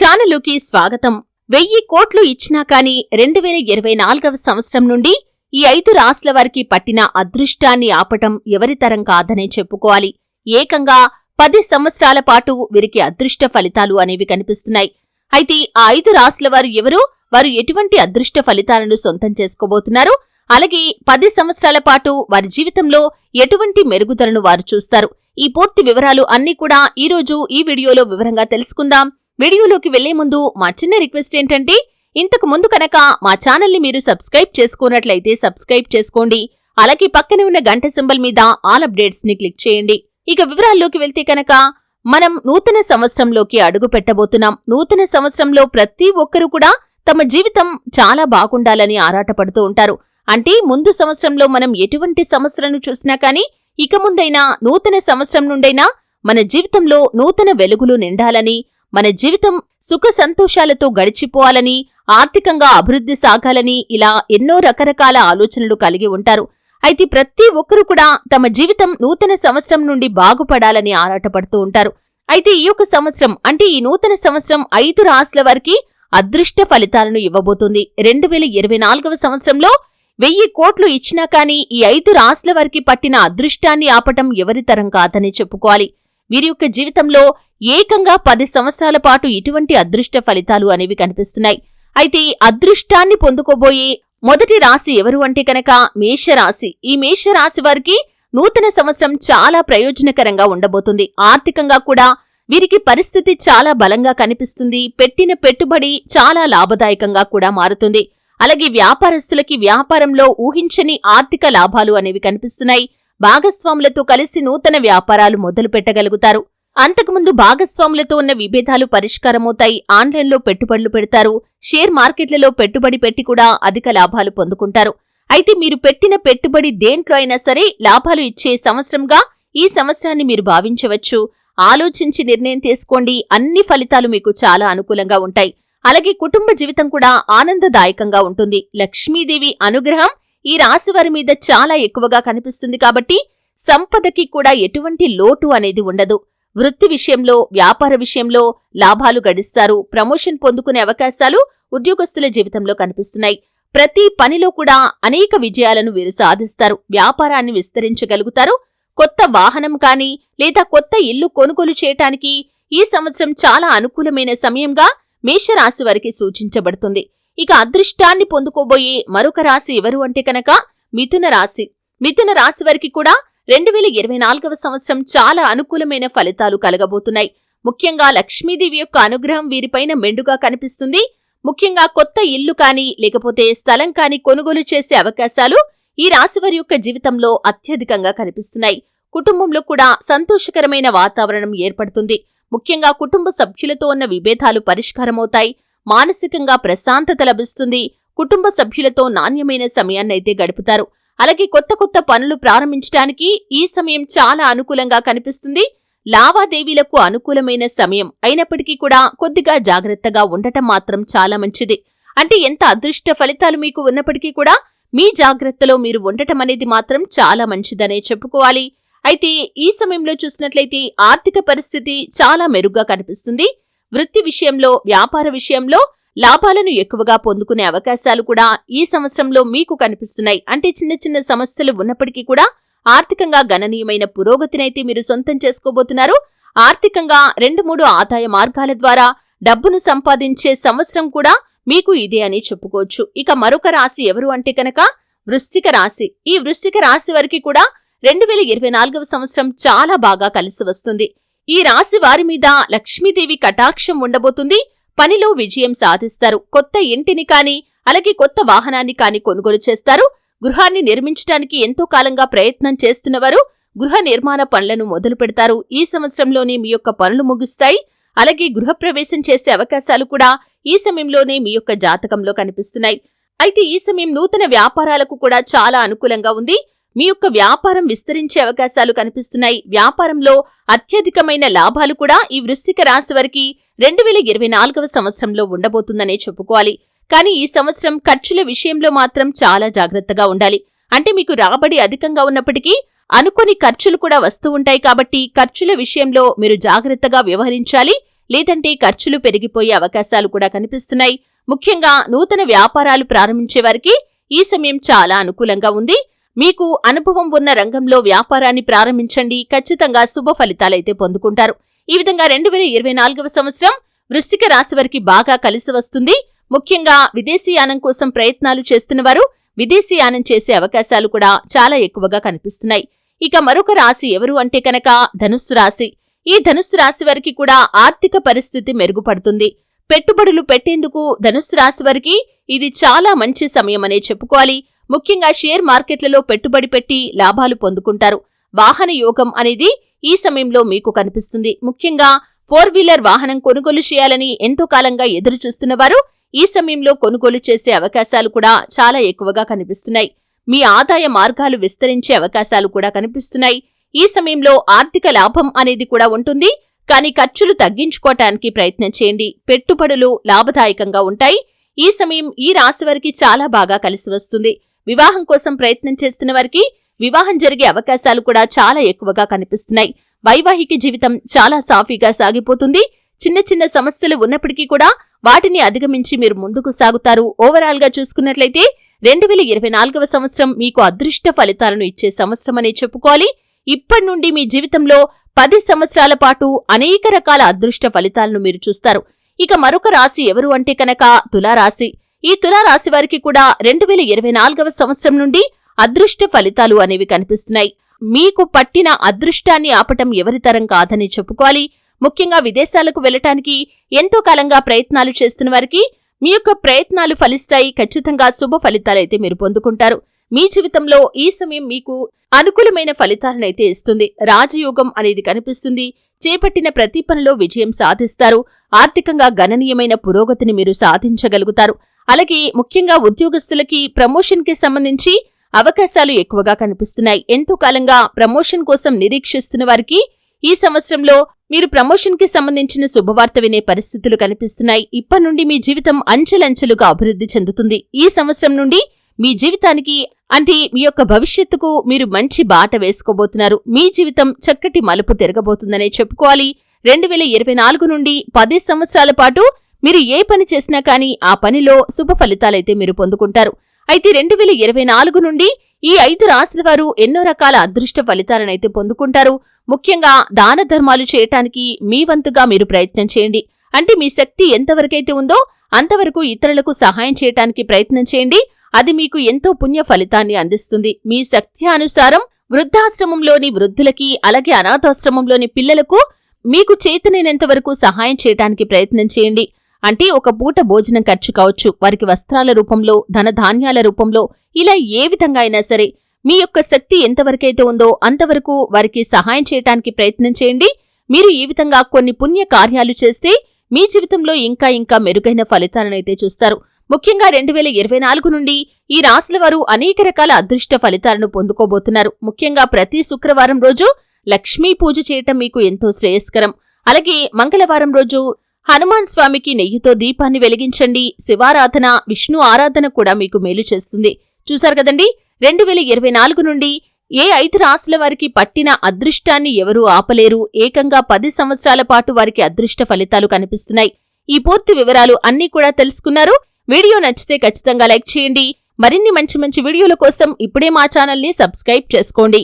ఛానలుకి స్వాగతం. 1000 కోట్లు ఇచ్చినా కాని 2024వ సంవత్సరం నుండి ఈ 5 రాశుల వారికి పట్టిన అదృష్టాన్ని ఆపటం ఎవరితరం కాదనే చెప్పుకోవాలి. ఏకంగా 10 సంవత్సరాల పాటు వీరికి అదృష్ట ఫలితాలు అనేవి కనిపిస్తున్నాయి. అయితే ఆ 5 రాశుల వారు ఎవరు, వారు ఎటువంటి అదృష్ట ఫలితాలను సొంతం చేసుకోబోతున్నారు, అలాగే 10 సంవత్సరాల పాటు వారి జీవితంలో ఎటువంటి మెరుగుదలను వారు చూస్తారు, ఈ పూర్తి వివరాలు అన్నీ కూడా ఈరోజు ఈ వీడియోలో వివరంగా తెలుసుకుందాం. వీడియోలోకి వెళ్లే ముందు మా చిన్న రిక్వెస్ట్ ఏంటంటే, ఇంతకు ముందు కనుక మా ఛానల్ని మీరు సబ్స్క్రైబ్ చేసుకున్నట్లయితే సబ్స్క్రైబ్ చేసుకోండి. అలాగే పక్కనే ఉన్న గంట సింబల్ మీద ఆల్ అప్డేట్స్ ని క్లిక్ చేయండి. ఇక వివరాల్లోకి వెళ్తే కనుక మనం నూతన సంవత్సరంలోకి అడుగు పెట్టబోతున్నాం. నూతన సంవత్సరంలో ప్రతి ఒక్కరూ కూడా తమ జీవితం చాలా బాగుండాలని ఆరాటపడుతూ ఉంటారు. అంటే ముందు సంవత్సరంలో మనం ఎటువంటి సమస్యలను చూసినా కానీ ఇక ముందైనా నూతన సంవత్సరం నుండైనా మన జీవితంలో నూతన వెలుగులు నిండాలని, మన జీవితం సుఖ సంతోషాలతో గడిచిపోవాలని, ఆర్థికంగా అభివృద్ధి సాగాలని ఇలా ఎన్నో రకరకాల ఆలోచనలు కలిగి ఉంటారు. అయితే ప్రతి ఒక్కరూ కూడా తమ జీవితం నూతన సంవత్సరం నుండి బాగుపడాలని ఆరాటపడుతూ ఉంటారు. అయితే ఈ యొక్క సంవత్సరం అంటే ఈ నూతన సంవత్సరం 5 రాశుల వారికి అదృష్ట ఫలితాలను ఇవ్వబోతుంది. 2024వ సంవత్సరంలో 1000 కోట్లు ఇచ్చినా కానీ ఈ 5 రాశుల వారికి పట్టిన అదృష్టాన్ని ఆపటం ఎవరితరం కాదని చెప్పుకోవాలి. వీరి యొక్క జీవితంలో ఏకంగా 10 సంవత్సరాల పాటు ఇటువంటి అదృష్ట ఫలితాలు అనేవి కనిపిస్తున్నాయి. అయితే అదృష్టాన్ని పొందుకోబోయే మొదటి రాశి ఎవరు అంటే కనుక మేషరాశి. ఈ మేషరాశి వారికి నూతన సంవత్సరం చాలా ప్రయోజనకరంగా ఉండబోతుంది. ఆర్థికంగా కూడా వీరికి పరిస్థితి చాలా బలంగా కనిపిస్తుంది. పెట్టిన పెట్టుబడి చాలా లాభదాయకంగా కూడా మారుతుంది. అలాగే వ్యాపారస్తులకి వ్యాపారంలో ఊహించని ఆర్థిక లాభాలు అనేవి కనిపిస్తున్నాయి. భాగస్వాములతో కలిసి నూతన వ్యాపారాలు మొదలు పెట్టగలుగుతారు. అంతకుముందు భాగస్వాములతో ఉన్న విభేదాలు పరిష్కారమవుతాయి. ఆన్లైన్లో పెట్టుబడులు పెడతారు. షేర్ మార్కెట్లలో పెట్టుబడి పెట్టి కూడా అధిక లాభాలు పొందుకుంటారు. అయితే మీరు పెట్టిన పెట్టుబడి దేంట్లో అయినా సరే లాభాలు ఇచ్చే సంవత్సరంగా ఈ సంవత్సరాన్ని మీరు భావించవచ్చు. ఆలోచించి నిర్ణయం తీసుకోండి. అన్ని ఫలితాలు మీకు చాలా అనుకూలంగా ఉంటాయి. అలాగే కుటుంబ జీవితం కూడా ఆనందదాయకంగా ఉంటుంది. లక్ష్మీదేవి అనుగ్రహం ఈ రాశి వారి మీద చాలా ఎక్కువగా కనిపిస్తుంది కాబట్టి సంపదకి కూడా ఎటువంటి లోటు అనేది ఉండదు. వృత్తి విషయంలో, వ్యాపార విషయంలో లాభాలు గడిస్తారు. ప్రమోషన్ పొందుకునే అవకాశాలు ఉద్యోగస్తుల జీవితంలో కనిపిస్తున్నాయి. ప్రతి పనిలో కూడా అనేక విజయాలను వీరు సాధిస్తారు. వ్యాపారాన్ని విస్తరించగలుగుతారు. కొత్త వాహనం కానీ లేదా కొత్త ఇల్లు కొనుగోలు చేయటానికి ఈ సంవత్సరం చాలా అనుకూలమైన సమయంగా మేషరాశి వారికి సూచించబడుతుంది. ఇక అదృష్టాన్ని పొందుకోబోయే మరొక రాశి ఎవరు అంటే కనుక మిథున రాశి. మిథున రాశి వారికి కూడా 2024వ సంవత్సరం చాలా అనుకూలమైన ఫలితాలు కలగబోతున్నాయి. ముఖ్యంగా లక్ష్మీదేవి యొక్క అనుగ్రహం వీరిపైన మెండుగా కనిపిస్తుంది. ముఖ్యంగా కొత్త ఇల్లు కానీ లేకపోతే స్థలం కానీ కొనుగోలు చేసే అవకాశాలు ఈ రాశివారి యొక్క జీవితంలో అత్యధికంగా కనిపిస్తున్నాయి. కుటుంబంలో కూడా సంతోషకరమైన వాతావరణం ఏర్పడుతుంది. ముఖ్యంగా కుటుంబ సభ్యులతో ఉన్న విభేదాలు పరిష్కారమవుతాయి. మానసికంగా ప్రశాంతత లభిస్తుంది. కుటుంబ సభ్యులతో నాణ్యమైన సమయాన్నైతే గడుపుతారు. అలాగే కొత్త కొత్త పనులు ప్రారంభించడానికి ఈ సమయం చాలా అనుకూలంగా కనిపిస్తుంది. లావాదేవీలకు అనుకూలమైన సమయం అయినప్పటికీ కూడా కొద్దిగా జాగ్రత్తగా ఉండటం మాత్రం చాలా మంచిది. అంటే ఎంత అదృష్ట ఫలితాలు మీకు ఉన్నప్పటికీ కూడా మీ జాగ్రత్తలో మీరు ఉండటం అనేది మాత్రం చాలా మంచిదనే చెప్పుకోవాలి. అయితే ఈ సమయంలో చూసినట్లయితే ఆర్థిక పరిస్థితి చాలా మెరుగ్గా కనిపిస్తుంది. వృత్తి విషయంలో, వ్యాపార విషయంలో లాభాలను ఎక్కువగా పొందుకునే అవకాశాలు కూడా ఈ సంవత్సరంలో మీకు కనిపిస్తున్నాయి. అంటే చిన్న చిన్న సమస్యలు ఉన్నప్పటికీ కూడా ఆర్థికంగా గణనీయమైన పురోగతినైతే మీరు సొంతం చేసుకోబోతున్నారు. ఆర్థికంగా 2-3 ఆదాయ మార్గాల ద్వారా డబ్బును సంపాదించే సంవత్సరం కూడా మీకు ఇదే అని చెప్పుకోవచ్చు. ఇక మరొక రాశి ఎవరు అంటే కనుక వృశ్చిక రాశి. ఈ వృశ్చిక రాశి వారికి కూడా 2024వ సంవత్సరం చాలా బాగా కలిసి వస్తుంది. ఈ రాశి వారి మీద లక్ష్మీదేవి కటాక్షం ఉండబోతుంది. పనిలో విజయం సాధిస్తారు. కొత్త ఇంటిని కానీ అలాగే కొత్త వాహనాన్ని కానీ కొనుగోలు చేస్తారు. గృహాన్ని నిర్మించడానికి ఎంతో కాలంగా ప్రయత్నం చేస్తున్నవారు గృహ నిర్మాణ పనులను మొదలు పెడతారు. ఈ సంవత్సరంలోనే మీ యొక్క పనులు ముగుస్తాయి. అలాగే గృహప్రవేశం చేసే అవకాశాలు కూడా ఈ సమయంలోనే మీ యొక్క జాతకంలో కనిపిస్తున్నాయి. అయితే ఈ సమయం నూతన వ్యాపారాలకు కూడా చాలా అనుకూలంగా ఉంది. మీ యొక్క వ్యాపారం విస్తరించే అవకాశాలు కనిపిస్తున్నాయి. వ్యాపారంలో అత్యధికమైన లాభాలు కూడా ఈ వృశ్చిక రాశి వారికి 2024వ సంవత్సరంలో ఉండబోతుందనే చెప్పుకోవాలి. కానీ ఈ సంవత్సరం ఖర్చుల విషయంలో మాత్రం చాలా జాగ్రత్తగా ఉండాలి. అంటే మీకు రాబడి అధికంగా ఉన్నప్పటికీ అనుకోని ఖర్చులు కూడా వస్తూ ఉంటాయి కాబట్టి ఖర్చుల విషయంలో మీరు జాగ్రత్తగా వ్యవహరించాలి. లేదంటే ఖర్చులు పెరిగిపోయే అవకాశాలు కూడా కనిపిస్తున్నాయి. ముఖ్యంగా నూతన వ్యాపారాలు ప్రారంభించే వారికి ఈ సమయం చాలా అనుకూలంగా ఉంది. మీకు అనుభవం ఉన్న రంగంలో వ్యాపారాన్ని ప్రారంభించండి, ఖచ్చితంగా శుభ ఫలితాలైతే పొందుకుంటారు. ఈ విధంగా 2024వ సంవత్సరం వృశ్చిక రాశి వారికి బాగా కలిసి వస్తుంది. ముఖ్యంగా విదేశీయానం కోసం ప్రయత్నాలు చేస్తున్నవారు విదేశీయానం చేసే అవకాశాలు కూడా చాలా ఎక్కువగా కనిపిస్తున్నాయి. ఇక మరొక రాశి ఎవరు అంటే కనుక ధనుస్సు రాశి. ఈ ధనుస్సు రాశి వారికి కూడా ఆర్థిక పరిస్థితి మెరుగుపడుతుంది. పెట్టుబడులు పెట్టేందుకు ధనుస్సు రాశి వారికి ఇది చాలా మంచి సమయమనే చెప్పుకోవాలి. ముఖ్యంగా షేర్ మార్కెట్లలో పెట్టుబడి పెట్టి లాభాలు పొందుకుంటారు. వాహన యోగం అనేది ఈ సమయంలో మీకు కనిపిస్తుంది. ముఖ్యంగా 4-వీలర్ వాహనం కొనుగోలు చేయాలని ఎంతో కాలంగా ఎదురు చూస్తున్నవారు ఈ సమయంలో కొనుగోలు చేసే అవకాశాలు కూడా చాలా ఎక్కువగా కనిపిస్తున్నాయి. మీ ఆదాయ మార్గాలు విస్తరించే అవకాశాలు కూడా కనిపిస్తున్నాయి. ఈ సమయంలో ఆర్థిక లాభం అనేది కూడా ఉంటుంది. కానీ ఖర్చులు తగ్గించుకోవటానికి ప్రయత్నం చేయండి. పెట్టుబడులు లాభదాయకంగా ఉంటాయి. ఈ సమయం ఈ రాశి వారికి చాలా బాగా కలిసి వస్తుంది. వివాహం కోసం ప్రయత్నం చేస్తున్న వారికి వివాహం జరిగే అవకాశాలు కూడా చాలా ఎక్కువగా కనిపిస్తున్నాయి. వైవాహిక జీవితం చాలా సాఫీగా సాగిపోతుంది. చిన్న చిన్న సమస్యలు ఉన్నప్పటికీ కూడా వాటిని అధిగమించి మీరు ముందుకు సాగుతారు. ఓవరాల్ గా చూసుకున్నట్లయితే 2024వ సంవత్సరం మీకు అదృష్ట ఫలితాలను ఇచ్చే సంవత్సరమనే చెప్పుకోవాలి. ఇప్పటి నుండి మీ జీవితంలో 10 సంవత్సరాల పాటు అనేక రకాల అదృష్ట ఫలితాలను మీరు చూస్తారు. ఇక మరొక రాశి ఎవరు అంటే కనుక తులారాశి. ఈ తులారాశి వారికి కూడా 2024వ సంవత్సరం నుండి అదృష్ట ఫలితాలు అనేవి కనిపిస్తున్నాయి. మీకు పట్టిన అదృష్టాన్ని ఆపటం ఎవరితరం కాదని చెప్పుకోవాలి. ముఖ్యంగా విదేశాలకు వెళ్లటానికి ఎంతో కాలంగా ప్రయత్నాలు చేస్తున్న వారికి మీ యొక్క ప్రయత్నాలు ఫలిస్తాయి. ఖచ్చితంగా శుభ ఫలితాలైతే మీరు పొందుకుంటారు. మీ జీవితంలో ఈ సమయం మీకు అనుకూలమైన ఫలితాలనైతే ఇస్తుంది. రాజయోగం అనేది కనిపిస్తుంది. చేపట్టిన ప్రతి పనిలో విజయం సాధిస్తారు. ఆర్థికంగా గణనీయమైన పురోగతిని మీరు సాధించగలుగుతారు. అలాగే ముఖ్యంగా ఉద్యోగస్తులకి ప్రమోషన్ కి సంబంధించి అవకాశాలు ఎక్కువగా కనిపిస్తున్నాయి. ఎంతో కాలంగా ప్రమోషన్ కోసం నిరీక్షిస్తున్న వారికి ఈ సంవత్సరంలో మీరు ప్రమోషన్ కి సంబంధించిన శుభవార్త వినే పరిస్థితులు కనిపిస్తున్నాయి. ఇప్పటి నుండి మీ జీవితం అంచెలంచెలుగా అభివృద్ధి చెందుతుంది. ఈ సంవత్సరం నుండి మీ జీవితానికి అంటే మీ యొక్క భవిష్యత్తుకు మీరు మంచి బాట వేసుకోబోతున్నారు. మీ జీవితం చక్కటి మలుపు తిరగబోతుందనే చెప్పుకోవాలి. 2024 నుండి 10 సంవత్సరాల పాటు మీరు ఏ పని చేసినా కానీ ఆ పనిలో శుభ ఫలితాలైతే మీరు పొందుకుంటారు. అయితే 2024 నుండి ఈ 5 రాశుల వారు ఎన్నో రకాల అదృష్ట ఫలితాలనైతే పొందుకుంటారు. ముఖ్యంగా దాన ధర్మాలు చేయటానికి మీ వంతుగా మీరు ప్రయత్నం చేయండి. అంటే మీ శక్తి ఎంతవరకైతే ఉందో అంతవరకు ఇతరులకు సహాయం చేయటానికి ప్రయత్నం చేయండి. అది మీకు ఎంతో పుణ్య ఫలితాన్ని అందిస్తుంది. మీ శక్త్యానుసారం వృద్ధాశ్రమంలోని వృద్ధులకి అలాగే అనాథాశ్రమంలోని పిల్లలకు మీకు చేతనైనంత వరకు సహాయం చేయటానికి ప్రయత్నం చేయండి. అంటే ఒక పూట భోజనం ఖర్చు కావచ్చు, వారికి వస్త్రాల రూపంలో, ధనధాన్యాల రూపంలో, ఇలా ఏ విధంగా అయినా సరే మీ యొక్క శక్తి ఎంతవరకైతే ఉందో అంతవరకు వారికి సహాయం చేయటానికి ప్రయత్నం చేయండి. మీరు ఈ విధంగా కొన్ని పుణ్య కార్యాలు చేస్తే మీ జీవితంలో ఇంకా ఇంకా మెరుగైన ఫలితాలనైతే చూస్తారు. ముఖ్యంగా 2024 నుండి ఈ రాశుల వారు అనేక రకాల అదృష్ట ఫలితాలను పొందుకోబోతున్నారు. ముఖ్యంగా ప్రతి శుక్రవారం రోజు లక్ష్మీ పూజ చేయటం మీకు ఎంతో శ్రేయస్కరం. అలాగే మంగళవారం రోజు హనుమాన్ స్వామికి నెయ్యితో దీపాన్ని వెలిగించండి. శివారాధన, విష్ణు ఆరాధన కూడా మీకు మేలు చేస్తుంది. చూశారు కదండి, 2024 నుండి ఏ 5 రాశుల వారికి పట్టిన అదృష్టాన్ని ఎవరూ ఆపలేరు. ఏకంగా 10 సంవత్సరాల పాటు వారికి అదృష్ట ఫలితాలు కనిపిస్తున్నాయి. ఈ పూర్తి వివరాలు అన్నీ కూడా తెలుసుకున్నారు. వీడియో నచ్చితే ఖచ్చితంగా లైక్ చేయండి. మరిన్ని మంచి మంచి వీడియోల కోసం ఇప్పుడే మా ఛానల్ని సబ్స్క్రైబ్ చేసుకోండి.